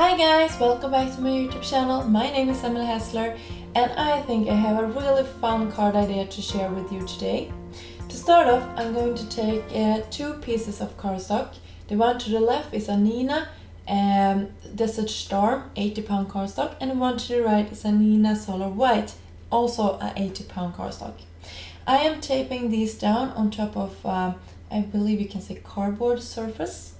Hi guys, welcome back to my YouTube channel. My name is Emily Hessler and I think I have a really fun card idea to share with you today. To start off, I'm going to take two pieces of cardstock. The one to the left is a Nina Desert Storm 80-pound cardstock, and the one to the right is a Nina Solar White, also a 80-pound cardstock. I am taping these down on top of, I believe you can say, cardboard surface.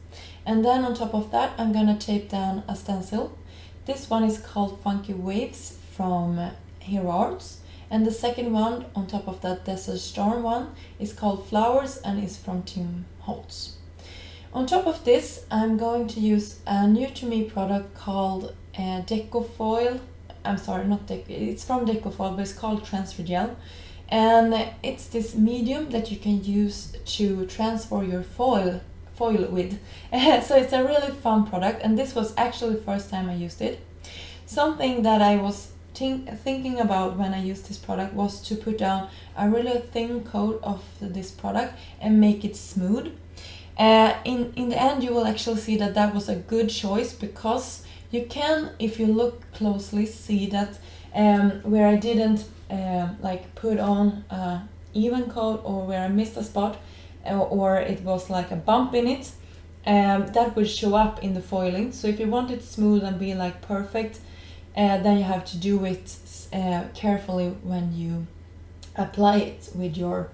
And then on top of that, I'm gonna tape down a stencil. This one is called Funky Waves from Hero Arts. And the second one on top of that Desert Storm one is called Flowers and is from Tim Holtz. On top of this, I'm going to use a new to me product called Deco Foil. I'm sorry, not Deco, it's from Deco Foil, but it's called Transfer Gel. And it's this medium that you can use to transfer your foil with. So it's a really fun product, and this was actually the first time I used it. Something that I was thinking about when I used this product was to put down a really thin coat of this product and make it smooth. In the end, you will actually see that that was a good choice, because you can, if you look closely, see that where I didn't like put on a even coat, or where I missed a spot, or it was like a bump in it, that will show up in the foiling. So if you want it smooth and be like perfect, then you have to do it carefully when you apply it with your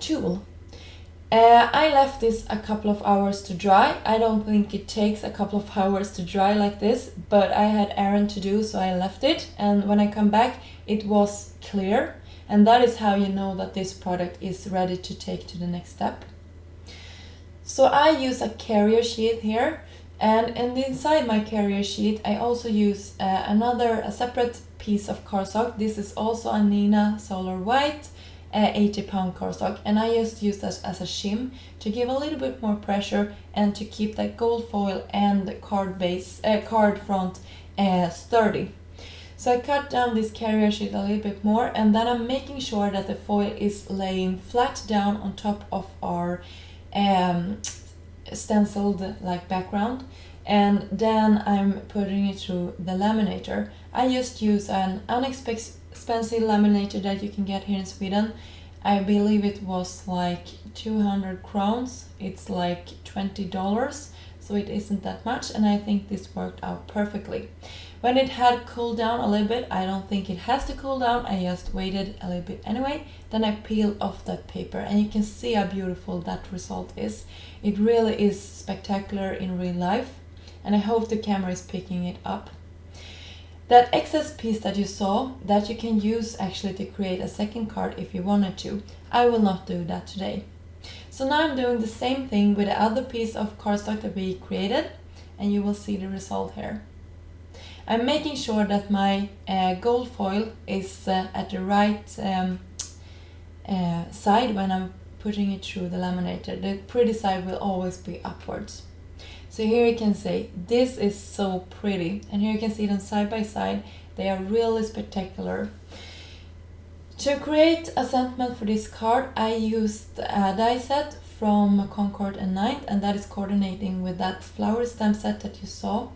tool. I left this a couple of hours to dry. I don't think it takes a couple of hours to dry like this, but I had errand to do, so I left it, and when I come back it was clear. And that is how you know that this product is ready to take to the next step. So I use a carrier sheet here, and inside my carrier sheet I also use a separate piece of cardstock. This is also a Nina Solar White 80-pound cardstock, and I just use this as a shim to give a little bit more pressure and to keep that gold foil and the card front sturdy. So I cut down this carrier sheet a little bit more, and then I'm making sure that the foil is laying flat down on top of our stenciled like background, and then I'm putting it through the laminator. I just use an inexpensive laminator that you can get here in Sweden. I believe it was like 200 crowns. It's like $20, so it isn't that much, and I think this worked out perfectly. When it had cooled down a little bit, I don't think it has to cool down, I just waited a little bit anyway, then I peeled off that paper, and you can see how beautiful that result is. It really is spectacular in real life, and I hope the camera is picking it up. That excess piece that you saw, that you can use actually to create a second card if you wanted to. I will not do that today. So now I'm doing the same thing with the other piece of cardstock that we created, and you will see the result here. I'm making sure that my gold foil is at the right side when I'm putting it through the laminator. The pretty side will always be upwards. So here you can see, this is so pretty, and here you can see them side by side. They are really spectacular. To create a sentiment for this card, I used a die set from Concord and Ninth, and that is coordinating with that flower stamp set that you saw.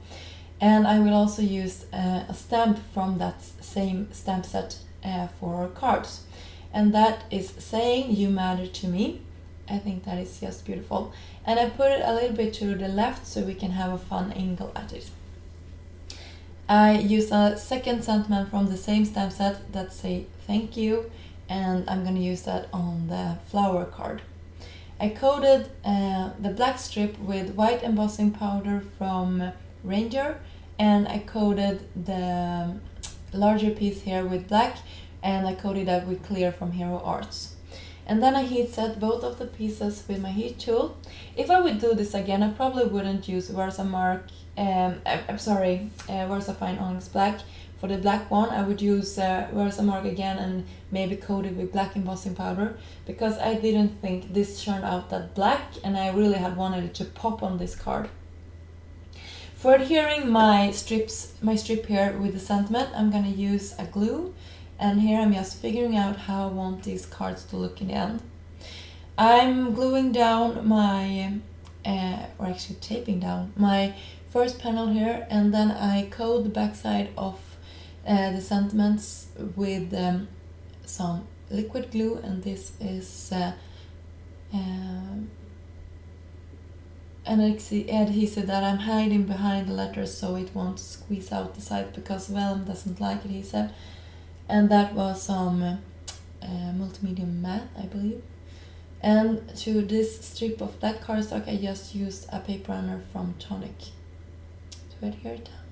And I will also use a stamp from that same stamp set for our cards. And that is saying "You matter to me." I think that is just beautiful. And I put it a little bit to the left so we can have a fun angle at it. I used a second sentiment from the same stamp set that say "Thank you," and I'm gonna use that on the flower card. I coated the black strip with white embossing powder from Ranger, and I coated the larger piece here with black, and I coated that with clear from Hero Arts. And then I heat set both of the pieces with my heat tool. If I would do this again, I probably wouldn't use Versamark, Versa Fine Onyx Black. For the black one, I would use Versamark again and maybe coat it with black embossing powder, because I didn't think this turned out that black, and I really had wanted it to pop on this card. For adhering my strip here with the sentiment, I'm gonna use a glue, and here I'm just figuring out how I want these cards to look in the end. I'm gluing down my, or actually taping down my first panel here, and then I coat the backside of the sentiments with some liquid glue, and this is an adhesive that I'm hiding behind the letters so it won't squeeze out the side, because vellum doesn't like adhesive. And that was some multimedia matte, I believe. And to this strip of black cardstock I just used a paper runner from Tonic to adhere it down.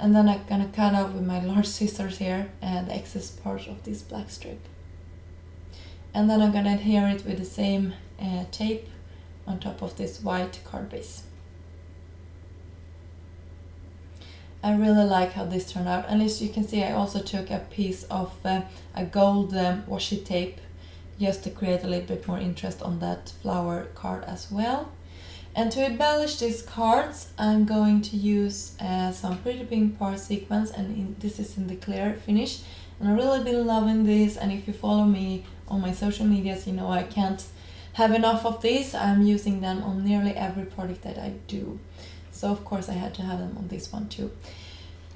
And then I'm gonna cut out with my large scissors here the excess part of this black strip. And then I'm gonna adhere it with the same tape on top of this white card base. I really like how this turned out, and as you can see I also took a piece of a gold washi tape just to create a little bit more interest on that flower card as well. And to embellish these cards I'm going to use some pretty pink par sequins, and this is in the clear finish, and I've really been loving this, and if you follow me on my social medias you know I can't have enough of these. I'm using them on nearly every product that I do, so of course I had to have them on this one too.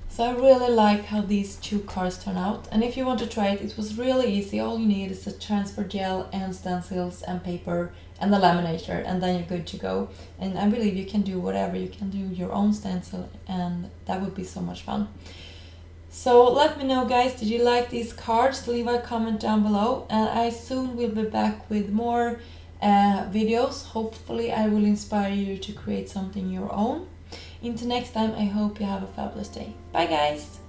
So I really like how these two cards turn out, and if you want to try it, it was really easy. All you need is a transfer gel and stencils and paper and the laminator, and then you're good to go. And I believe you can do whatever, you can do your own stencil, and that would be so much fun. So let me know guys, did you like these cards? Leave a comment down below, and I soon will be back with more videos. Hopefully I will inspire you to create something your own. Until next time, I hope you have a fabulous day. Bye guys!